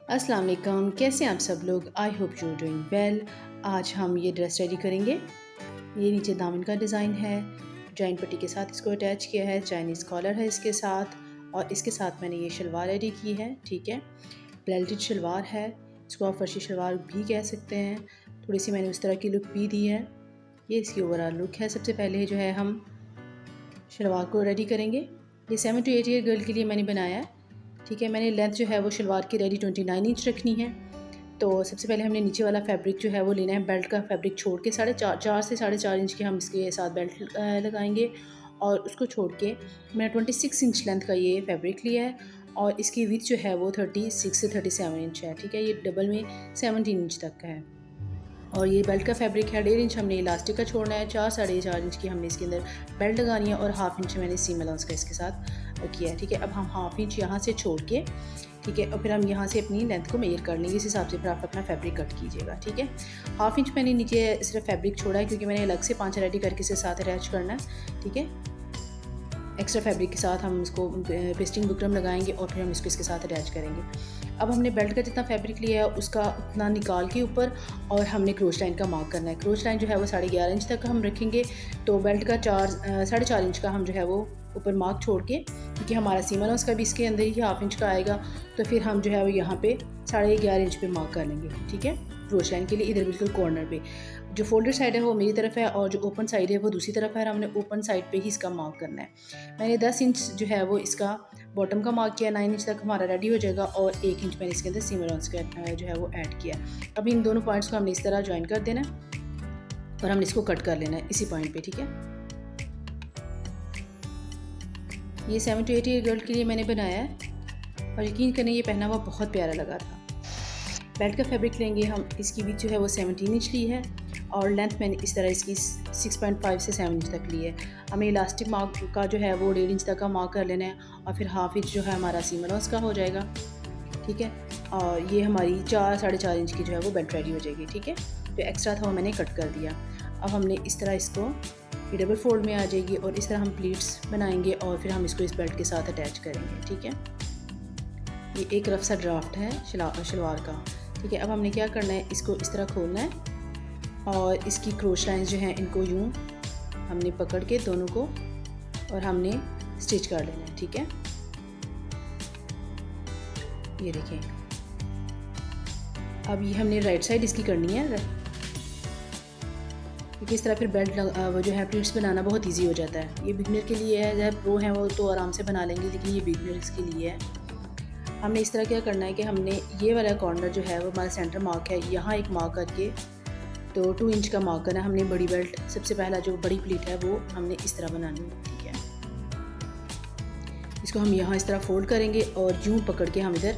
अस्सलाम वालेकुम, कैसे हैं आप सब लोग। I hope you doing well. आज हम ये ड्रेस रेडी करेंगे। ये नीचे दामन का डिज़ाइन है, जॉइंट पट्टी के साथ इसको अटैच किया है, चाइनीज़ कॉलर है इसके साथ, और इसके साथ मैंने ये शलवार रेडी की है। ठीक है, बेल्टेड शलवार है, इसको आप फर्शी शलवार भी कह सकते हैं। थोड़ी सी मैंने उस तरह की लुक भी दी है। ये इसकी ओवरऑल लुक है। सबसे पहले जो है हम शलवार को रेडी करेंगे। ये 7 to 8 ईयर गर्ल के लिए मैंने बनाया है। ठीक है, मैंने लेंथ जो है वो शलवार की रेडी 29 इंच रखनी है। तो सबसे पहले हमने नीचे वाला फैब्रिक जो है वो लेना है, बेल्ट का फैब्रिक छोड़ के 4.5 से 4.5 इंच के हम इसके साथ बेल्ट लगाएंगे, और उसको छोड़ के मैंने 26 इंच लेंथ का ये फैब्रिक लिया है, और इसकी विड्थ जो है वो 36 से 37 इंच है। ठीक है, ये डबल में 17 इंच तक का है। और ये बेल्ट का फैब्रिक है, 1.5 इंच हमने इलास्टिक का छोड़ना है, 4-4.5 इंच की हमने इसके अंदर बेल्ट लगानी है, और हाफ इंच मैंने सीम अलाउंस का इसके साथ किया है। ठीक है, अब हम हाफ इंच यहाँ से छोड़ के, ठीक है, और फिर हम यहाँ से अपनी लेंथ को मेजर कर लेंगे। इस हिसाब से फिर आप अपना फैब्रिक कट कीजिएगा। ठीक है, हाफ इंच मैंने नीचे सिर्फ फैब्रिक छोड़ा है, क्योंकि मैंने अलग से 5 रेडी करके इसे साथ अटैच करना है। ठीक है, एक्स्ट्रा फैब्रिक के साथ हम इसको पेस्टिंग बुकरम लगाएंगे, और फिर हम इसके साथ अटैच करेंगे। अब हमने बेल्ट का जितना फैब्रिक लिया है उसका उतना निकाल के ऊपर, और हमने क्रोच लाइन का मार्क करना है। क्रोच लाइन जो है वो 11.5 इंच तक हम रखेंगे। तो बेल्ट का 4.5 इंच का हम जो है वो ऊपर मार्क छोड़ के, क्योंकि हमारा सीम अलाउंस का भी इसके अंदर ही हाफ इंच का आएगा, तो फिर हम जो है वो यहाँ पे 11.5 इंच पे मार्क कर लेंगे। ठीक है, क्रोच लाइन के लिए इधर बिल्कुल कॉर्नर पे जो फोल्डर साइड है वो मेरी तरफ है, और जो ओपन साइड है वो दूसरी तरफ है। हमने ओपन साइड पे ही इसका मार्क करना है। मैंने 10 इंच जो है वो इसका बॉटम का मार्क किया, 9 इंच तक हमारा रेडी हो जाएगा, और 1 इंच मैंने इसके अंदर सीम अलाउंस का जो है वो ऐड किया। अब इन दोनों पॉइंट्स को हमने इस तरह ज्वाइन कर देना है, और हमने इसको कट कर लेना है इसी पॉइंट पे। ठीक है, ये 7 to 8 ईयर गर्ल के लिए मैंने बनाया है, और यकीन करें ये पहना हुआ बहुत प्यारा लगा था। बेल्ट का फैब्रिक लेंगे हम, इसकी विड्थ जो है वो 17 इंच ली है, और लेंथ मैंने इस तरह इसकी 6.5 से 7 इंच तक ली है। हमें इलास्टिक मार्क का जो है वो 1.5 इंच तक का मार्क कर लेना है, और फिर हाफ इंच जो है हमारा सीम अलाउंस का हो जाएगा। ठीक है, और ये हमारी 4-4.5 इंच की जो है वो बेल्ट रेडी हो जाएगी। ठीक है, जो एक्स्ट्रा था वो मैंने कट कर दिया। अब हमने इस तरह इसको ये डबल फोल्ड में आ जाएगी, और इस तरह हम प्लीट्स बनाएंगे, और फिर हम इसको इस बेल्ट के साथ अटैच करेंगे। ठीक है, ये एक रफ सा ड्राफ्ट है शलवार का। ठीक है, अब हमने क्या करना है, इसको इस तरह खोलना है, और इसकी क्रोच लाइंस जो हैं इनको यूँ हमने पकड़ के दोनों को, और हमने स्टिच कर लेना है। ठीक है, ये देखें। अब ये हमने राइट साइड इसकी करनी है, क्योंकि इस तरह फिर बेल्ट वो जो है प्लीट्स बनाना बहुत इजी हो जाता है। ये बिगनर के लिए है, जब प्रो हैं वो तो आराम से बना लेंगे, लेकिन ये बिगनर्स के लिए है। हमने इस तरह क्या करना है कि हमने ये वाला कॉर्नर जो है वो हमारा सेंटर मार्क है, यहाँ एक मार्क करके तो 2 इंच का मार्क करना है हमने। बड़ी बेल्ट सबसे पहला जो बड़ी प्लीट है वो हमने इस तरह बनानी है। ठीक है, इसको हम यहाँ इस तरह फोल्ड करेंगे, और यूँ पकड़ के हम इधर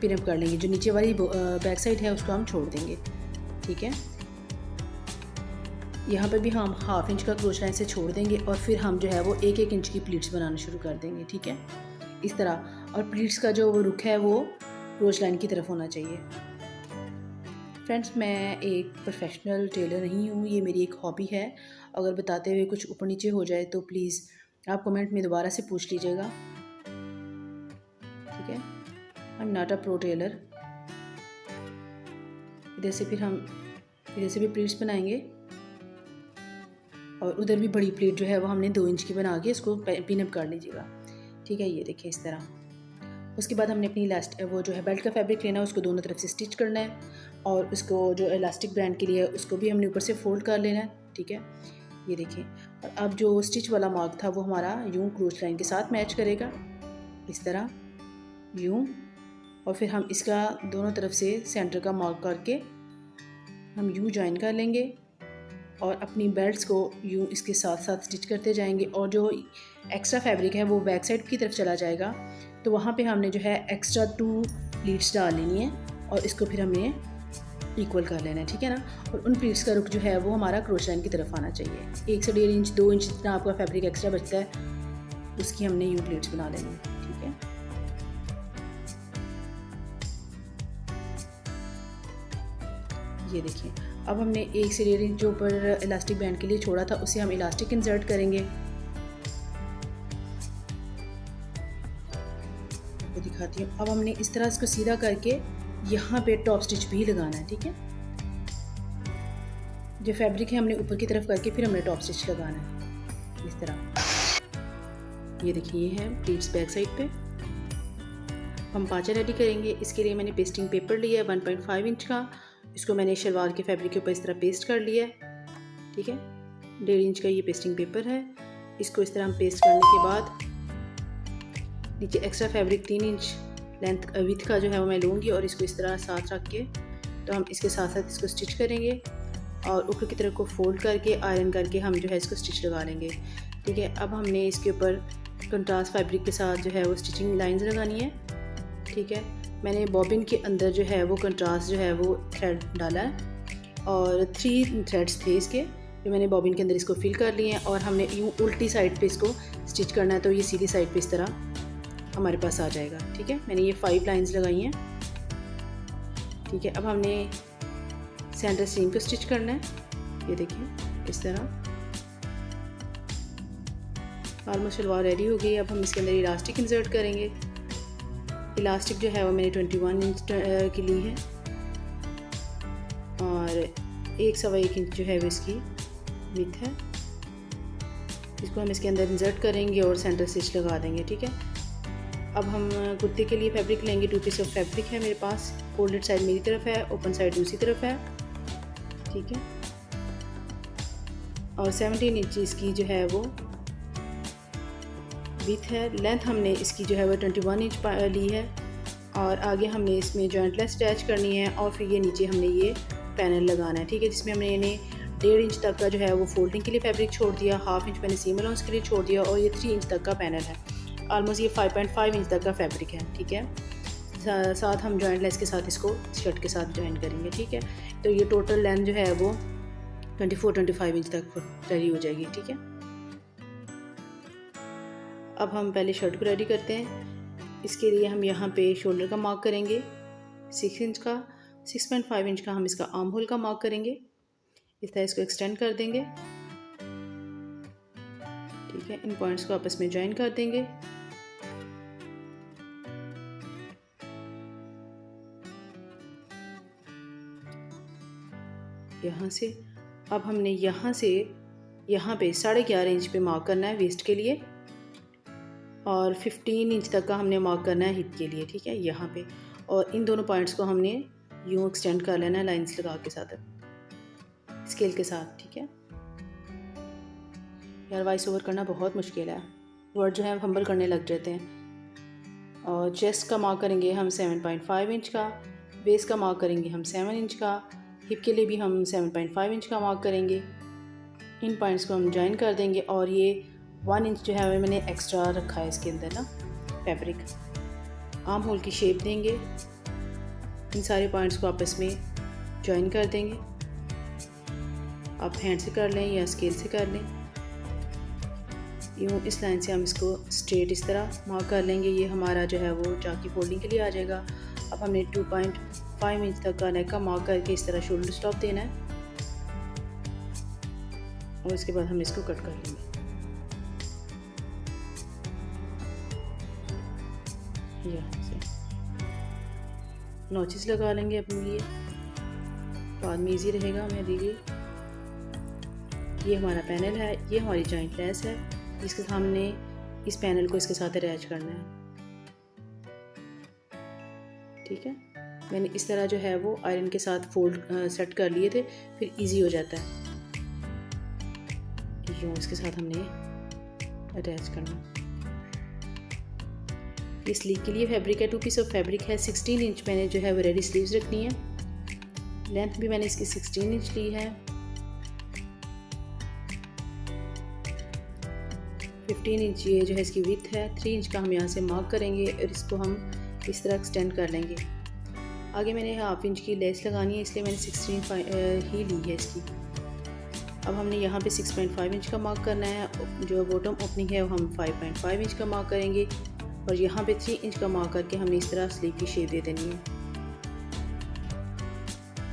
पिन अप कर लेंगे। जो नीचे वाली बैक साइड है उसको हम छोड़ देंगे। ठीक है, यहाँ पर भी हम हाफ इंच का क्रोच लाइन से छोड़ देंगे, और फिर हम जो है वो 1-1 इंच की प्लीट्स बनाना शुरू कर देंगे। ठीक है, इस तरह, और प्लीट्स का जो वो रुख है वो क्रोच लाइन की तरफ होना चाहिए। फ्रेंड्स, मैं एक प्रोफेशनल टेलर नहीं हूँ, ये मेरी एक हॉबी है। अगर बताते हुए कुछ ऊपर नीचे हो जाए तो प्लीज़ आप कमेंट में दोबारा से पूछ लीजिएगा। ठीक है, I am not a pro teller. इधर से फिर हम इधर से भी प्लीट्स बनाएंगे, और उधर भी बड़ी प्लेट जो है वो हमने 2 इंच की बना के इसको पिन अप कर लीजिएगा। ठीक है, ये देखिए इस तरह। उसके बाद हमने अपनी इलास्टिक वो जो है बेल्ट का फैब्रिक लेना है, उसको दोनों तरफ से स्टिच करना है, और उसको जो इलास्टिक ब्रांड के लिए है उसको भी हमने ऊपर से फोल्ड कर लेना है। ठीक है, ये देखिए। और अब जो स्टिच वाला मार्क था वो हमारा यूँ क्रोच लाइन के साथ मैच करेगा, इस तरह यूँ, और फिर हम इसका दोनों तरफ से सेंटर का मार्क करके हम यूँ ज्वाइन कर लेंगे, और अपनी बेल्ट्स को यूँ इसके साथ साथ स्टिच करते जाएंगे। और जो एक्स्ट्रा फैब्रिक है वो बैक साइड की तरफ चला जाएगा, तो वहाँ पे हमने जो है एक्स्ट्रा 2 प्लीट्स डाल लेनी है, और इसको फिर हमने इक्वल कर लेना है। ठीक है ना, और उन प्लीट्स का रुख जो है वो हमारा क्रोच लाइन की तरफ आना चाहिए। 1 से 1.5 इंच 2 इंच जितना आपका फैब्रिक एक्स्ट्रा बचता है उसकी हमने यूँ प्लीट्स बना लेनी है। ठीक है, ये देखिए। अब हमने 1 से 1.5 इंच जो ऊपर इलास्टिक बैंड के लिए छोड़ा था उसे हम इलास्टिक इंसर्ट करेंगे। वो दिखाती हूँ। अब हमने इस तरह इसको सीधा करके यहाँ पे टॉप स्टिच भी लगाना है, ठीक है। जो फैब्रिक है हमने ऊपर की तरफ करके फिर हमने टॉप स्टिच लगाना है इस तरह। ये देखिए ये है प्लीट्स बैक साइड पे। हम पाँचा रेडी करेंगे। इसके लिए मैंने पेस्टिंग पेपर लिया है 1.5 इंच का। इसको मैंने शलवार के फैब्रिक के ऊपर इस तरह पेस्ट कर लिया है, ठीक है। 1.5 इंच का ये पेस्टिंग पेपर है। इसको इस तरह हम पेस्ट करने के बाद नीचे extra fabric 3 inch length with का जो है वो मैं लूँगी और इसको इस तरह साथ रख के तो हम इसके साथ साथ इसको स्टिच करेंगे और ऊपर की तरफ को फोल्ड करके आयरन करके हम जो है इसको स्टिच लगा लेंगे, ठीक है। अब हमने इसके ऊपर कंट्रास्ट फैब्रिक के साथ जो है वो स्टिचिंग लाइंस लगानी है, ठीक है। मैंने बॉबिन के अंदर जो है वो कंट्रास्ट जो है वो थ्रेड डाला है और 3 थ्रेड्स थे इसके जो मैंने बॉबिन के अंदर इसको फिल कर लिए हैं और हमने यूँ उल्टी साइड पे इसको स्टिच करना है तो ये सीधी साइड पे इस तरह हमारे पास आ जाएगा, ठीक है। मैंने ये 5 लाइंस लगाई हैं, ठीक है। अब हमने सेंटर सीम को स्टिच करना है, ये देखिए इस तरह। ऑलमोस्ट शलवार रेडी हो गई। अब हम इसके अंदर इलास्टिक इंसर्ट करेंगे। इलास्टिक जो है वो मैंने 21 इंच की ली है और 1.25 इंच जो है वो इसकी विड्थ है। इसको हम इसके अंदर इंसर्ट करेंगे और सेंटर स्टिच लगा देंगे, ठीक है। अब हम कुर्ते के लिए फैब्रिक लेंगे। 2 पीस ऑफ फैब्रिक है मेरे पास। फोल्डेड साइड मेरी तरफ है, ओपन साइड दूसरी तरफ है, ठीक है। और 17 इंच इसकी जो है वो विड्थ है। लेंथ हमने इसकी जो है वो 21 इंच ली है और आगे हमने इसमें जॉइंटलेस अटैच करनी है और फिर ये नीचे हमने ये पैनल लगाना है, ठीक है। जिसमें हमने इन्हें 1.5 इंच तक का जो है वो फोल्डिंग के लिए फैब्रिक छोड़ दिया, 1/2 इंच मैंने सीम अलाउंस के लिए छोड़ दिया और ये 3 इंच तक का पैनल है। ऑलमोस्ट ये 5.5 इंच तक का फैब्रिक है, ठीक है। साथ हम जॉइंटलेस के साथ इसको शर्ट के साथ जॉइन करेंगे, ठीक है। तो ये टोटल लेंथ जो है वो 24-25 इंच तक रेडी हो जाएगी, ठीक है। अब हम पहले शर्ट को रेडी करते हैं। इसके लिए हम यहाँ पे शोल्डर का मार्क करेंगे 6 इंच का। 6.5 इंच का हम इसका आर्म होल का मार्क करेंगे। इस तरह इसको एक्सटेंड कर देंगे, ठीक है। इन पॉइंट्स को आपस में ज्वाइन कर देंगे। यहाँ से अब हमने यहाँ से यहाँ पे 11.5 इंच पे मार्क करना है वेस्ट के लिए और 15 इंच तक का हमने मार्क करना है हिप के लिए, ठीक है, यहाँ पे। और इन दोनों पॉइंट्स को हमने यूँ एक्सटेंड कर लेना है लाइंस लगा के साथ, स्केल के साथ, ठीक है। यार वॉइस ओवर करना बहुत मुश्किल है, वर्ड जो है फंबल करने लग जाते हैं। और चेस्ट का मार्क करेंगे हम 7.5 इंच का, वेस्ट का मार्क करेंगे हम 7 इंच का, हिप के लिए भी हम 7.5 इंच का मार्क करेंगे। इन पॉइंट्स को हम ज्वाइन कर देंगे और ये 1 इंच जो है मैंने एक्स्ट्रा रखा है इसके अंदर ना फैब्रिक। आर्म होल की शेप देंगे, इन सारे पॉइंट्स को आपस में ज्वाइन कर देंगे। आप हैंड से कर लें या स्केल से कर लें। यूँ इस लाइन से हम इसको स्ट्रेट इस तरह मार्क कर लेंगे। ये हमारा जो है वो जाकी फोल्डिंग के लिए आ जाएगा। अब हमने 2.5 इंच तक का नेक का मार्क करके इस तरह शोल्डर स्टॉप देना है और इसके बाद हम इसको कट कर लेंगे। यहाँ से नॉचेस लगा लेंगे अपने लिए, बाद में ईजी रहेगा मेरे लिए। ये हमारा पैनल है, ये हमारी जॉइंट लेस है जिसके सामने इस पैनल को इसके साथ अटैच करना है, ठीक है। मैंने इस तरह जो है वो आयरन के साथ फोल्ड सेट कर लिए थे, फिर इजी हो जाता है। यूँ इसके साथ हमने अटैच करना। ये स्लीव के लिए फैब्रिक है, 2 पीस ऑफ फैब्रिक है। 16 इंच मैंने जो है वो रेडी स्लीव्स रखनी है। लेंथ भी मैंने इसकी 16 इंच ली है। 15 इंच ये जो है इसकी विड्थ है। 3 इंच का हम यहाँ से मार्क करेंगे और इसको हम इस तरह एक्सटेंड कर लेंगे। आगे मैंने 1/2 इंच की लेस लगानी है, इसलिए मैंने 16 ही ली है इसकी। अब हमने यहाँ पे 6.5 इंच का मार्क करना है। जो बॉटम ओपनिंग है वो हम 5.5 इंच का मार्क करेंगे और यहाँ पे 3 इंच का मार्क करके हमने इस तरह स्लीव की शेप दे देनी है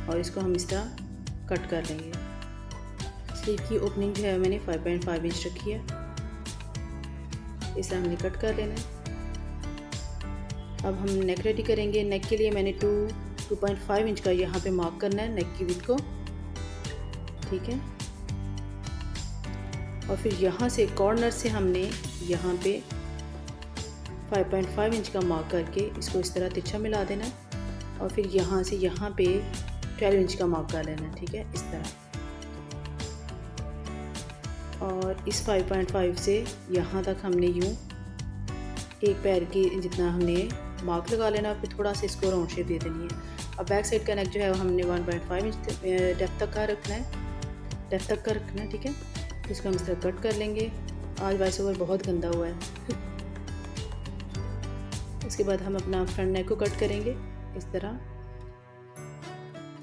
और इसको हम इस तरह कट कर लेंगे। स्लीव की ओपनिंग जो है मैंने 5.5 इंच रखी है, इस तरह हमने कट कर लेना है। अब हम नेक रेडी करेंगे। नेक के लिए मैंने 2 2.5 इंच का यहाँ पे मार्क करना है नेक की विड्थ को, ठीक है। और फिर यहाँ से कॉर्नर से हमने यहाँ पे 5.5 इंच का मार्क करके इसको इस तरह तिरछा मिला देना है और फिर यहाँ से यहाँ पे 12 इंच का मार्क कर लेना है, ठीक है, इस तरह। और इस 5.5 से यहाँ तक हमने यूँ एक पैर की जितना हमने मार्क लगा लेना, फिर थोड़ा सा इसको राउंड शेप दे देनी है। अब बैक साइड का नेक जो है वो हमने 1.5 इंच डेप्थ तक का रखना है, ठीक है। तो इसको हम इस तरह कट कर लेंगे। आज वॉइस ओवर बहुत गंदा हुआ है। उसके बाद हम अपना फ्रंट नेक को कट करेंगे इस तरह,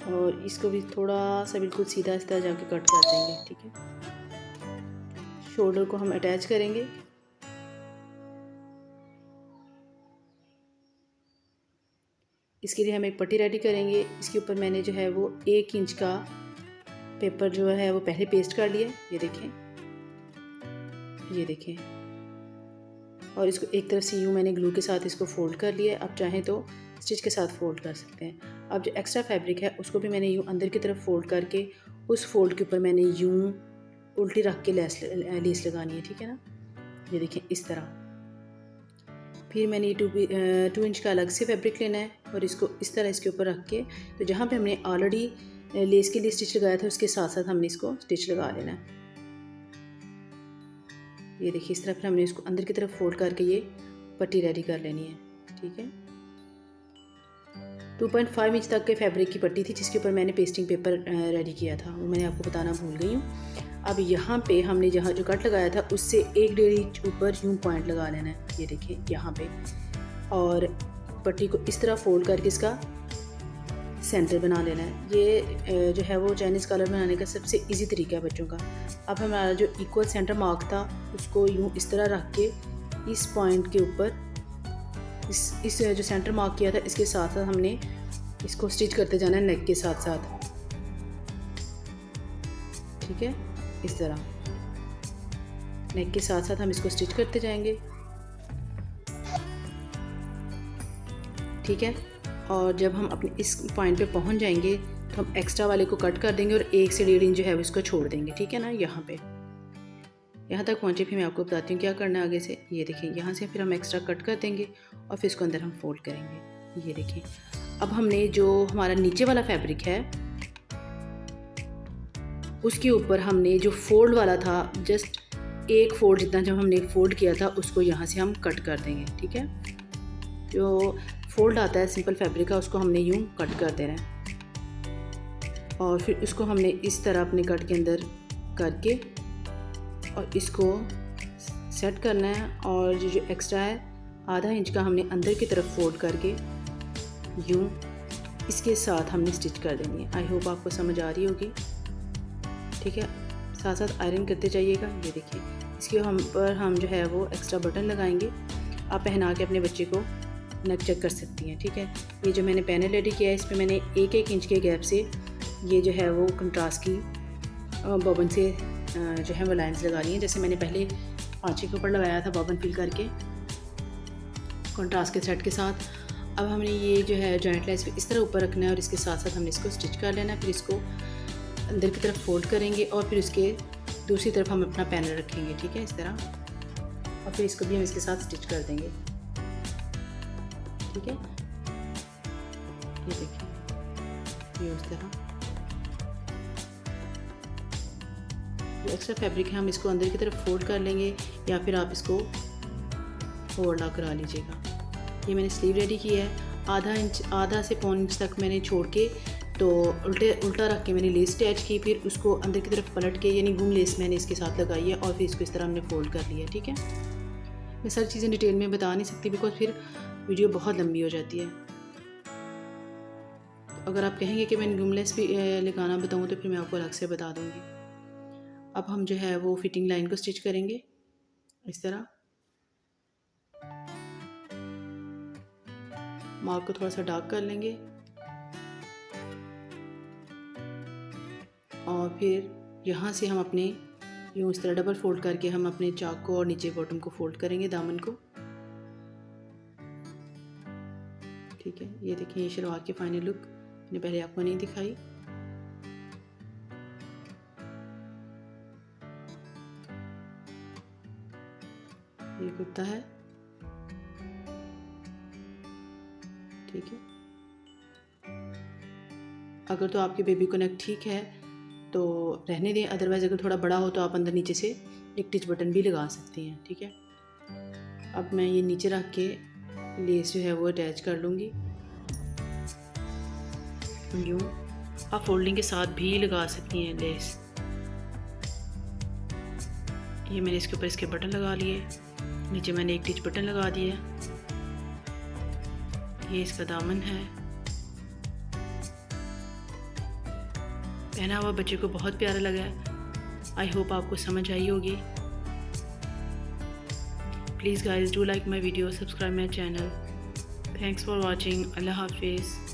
और इसको भी थोड़ा सा बिल्कुल सीधा इस तरह जाके कट कर देंगे, ठीक है। शोल्डर को हम अटैच करेंगे। इसके लिए हम एक पट्टी रेडी करेंगे। इसके ऊपर मैंने जो है वो 1 इंच का पेपर जो है वो पहले पेस्ट कर लिया, ये देखें। और इसको एक तरफ से यूँ मैंने ग्लू के साथ इसको फोल्ड कर लिया। आप चाहें तो स्टिच के साथ फोल्ड कर सकते हैं। अब जो एक्स्ट्रा फैब्रिक है उसको भी मैंने यूँ अंदर की तरफ फोल्ड करके उस फोल्ड के ऊपर मैंने यूँ उल्टी रख के लेस लगानी है, ठीक है ना, ये देखें इस तरह। फिर मैंने ये 2 इंच का अलग से फैब्रिक लेना है और इसको इस तरह इसके ऊपर रख के, तो जहाँ पे हमने ऑलरेडी लेस के लिए स्टिच लगाया था उसके साथ साथ हमने इसको स्टिच लगा लेना है। ये देखिए इस तरह फिर हमने इसको अंदर की तरफ फोल्ड करके ये पट्टी रेडी कर लेनी है, ठीक है। 2.5 इंच तक के फैब्रिक की पट्टी थी जिसके ऊपर मैंने पेस्टिंग पेपर रेडी किया था, वो मैंने आपको बताना भूल गई हूँ। अब यहाँ पे हमने जहाँ जो कट लगाया था उससे 1.5 इंच ऊपर यूँ पॉइंट लगा लेना है, ये देखिए यहाँ पे। और पट्टी को इस तरह फोल्ड करके इसका सेंटर बना लेना है। ये जो है वो चाइनीज़ कॉलर बनाने का सबसे इजी तरीका है बच्चों का। अब हमारा जो इक्वल सेंटर मार्क था उसको यूँ इस तरह रख के इस पॉइंट के ऊपर इस जो सेंटर मार्क किया था इसके साथ साथ हमने इसको स्टिच करते जाना है नेक के साथ साथ, ठीक है। इस तरह नेक के साथ साथ हम इसको स्टिच करते जाएंगे, ठीक है। और जब हम अपने इस पॉइंट पे पहुंच जाएंगे तो हम एक्स्ट्रा वाले को कट कर देंगे और 1 से 1.5 इंच जो है वो इसको छोड़ देंगे, ठीक है ना। यहाँ पे यहाँ तक पहुँचे फिर मैं आपको बताती हूँ क्या करना है आगे से। ये देखिए यहाँ से फिर हम एक्स्ट्रा कट कर देंगे और फिर इसको अंदर हम फोल्ड करेंगे, ये देखिए। अब हमने जो हमारा नीचे वाला फैब्रिक है उसके ऊपर हमने जो फोल्ड वाला था जस्ट 1 फोल्ड जितना जब हमने फोल्ड किया था उसको यहाँ से हम कट कर देंगे, ठीक है। जो फोल्ड आता है सिंपल फैब्रिक का उसको हमने यूँ कट कर देना है और फिर उसको हमने इस तरह अपने कट के अंदर करके और इसको सेट करना है। और जो एक्स्ट्रा है आधा इंच का हमने अंदर की तरफ फोल्ड करके यूँ इसके साथ हमने स्टिच कर देनी है। आई होप आपको समझ आ रही होगी, ठीक है। साथ साथ आयरन करते जाइएगा। ये देखिए इसके पर हम जो है वो एक्स्ट्रा बटन लगाएंगे। आप पहना के अपने बच्चे को नेक चेक कर सकती हैं, ठीक है। ये जो मैंने पैनल रेडी किया है इस पर मैंने 1-1 इंच के गैप से ये जो है वो कंट्रास्ट की बॉबन से जो है वो लाइंस लगा ली हैं। जैसे मैंने पहले पाँचे के ऊपर लगाया था बॉबन फिल करके कंट्रास्ट के थ्रेड के साथ। अब हमने ये जो है जॉइंट लेस इस तरह ऊपर रखना है और इसके साथ साथ हमने इसको स्टिच कर लेना है। फिर इसको अंदर की तरफ फोल्ड करेंगे और फिर उसके दूसरी तरफ हम अपना पैनल रखेंगे, ठीक है, इस तरह। और फिर इसको भी हम इसके साथ स्टिच कर देंगे, ठीक है। ये देखिए ये उस तरह जो एक्स्ट्रा फैब्रिक है हम इसको अंदर की तरफ फोल्ड कर लेंगे या फिर आप इसको फोल्ड करा लीजिएगा। ये मैंने स्लीव रेडी की है। आधा से पौन इंच तक मैंने छोड़ के तो उल्टा रख के मैंने लेस अटैच की, फिर उसको अंदर की तरफ पलट के यानी घूम लेस मैंने इसके साथ लगाई है और फिर इसको इस तरह हमने फोल्ड कर लिया, ठीक है। मैं सारी चीज़ें डिटेल में बता नहीं सकती बिकॉज फिर वीडियो बहुत लंबी हो जाती है। अगर आप कहेंगे कि मैं घूमलेस भी लगाना बताऊँ तो फिर मैं आपको अलग से बता दूँगी। अब हम जो है वो फिटिंग लाइन को स्टिच करेंगे इस तरह। मार्क को थोड़ा सा डार्क कर लेंगे और फिर यहाँ से हम अपने यूँ इस तरह डबल फोल्ड करके हम अपने चाक को और नीचे बॉटम को फोल्ड करेंगे, दामन को, ठीक ठीक है, ये देखें ये शलवार की फाइनल लुक मैंने पहले आपको नहीं दिखाई। ये कुर्ता है, ठीक है। अगर तो आपके बेबी को नेक ठीक है तो रहने दें, अदरवाइज़ अगर थोड़ा बड़ा हो तो आप अंदर नीचे से एक टिच बटन भी लगा सकते हैं, ठीक है। अब मैं ये नीचे रख के लेस जो है वो अटैच कर लूँगी यूँ। आप फोल्डिंग के साथ भी लगा सकती हैं लेस। ये मैंने इसके ऊपर इसके बटन लगा लिए, नीचे मैंने एक टिच बटन लगा दिया। ये इसका दामन है, पहना हुआ बच्चे को बहुत प्यारा लगा है। आई होप आपको समझ आई होगी। Please guys do like my video, subscribe my channel. Thanks for watching. अल्लाह हाफिज़।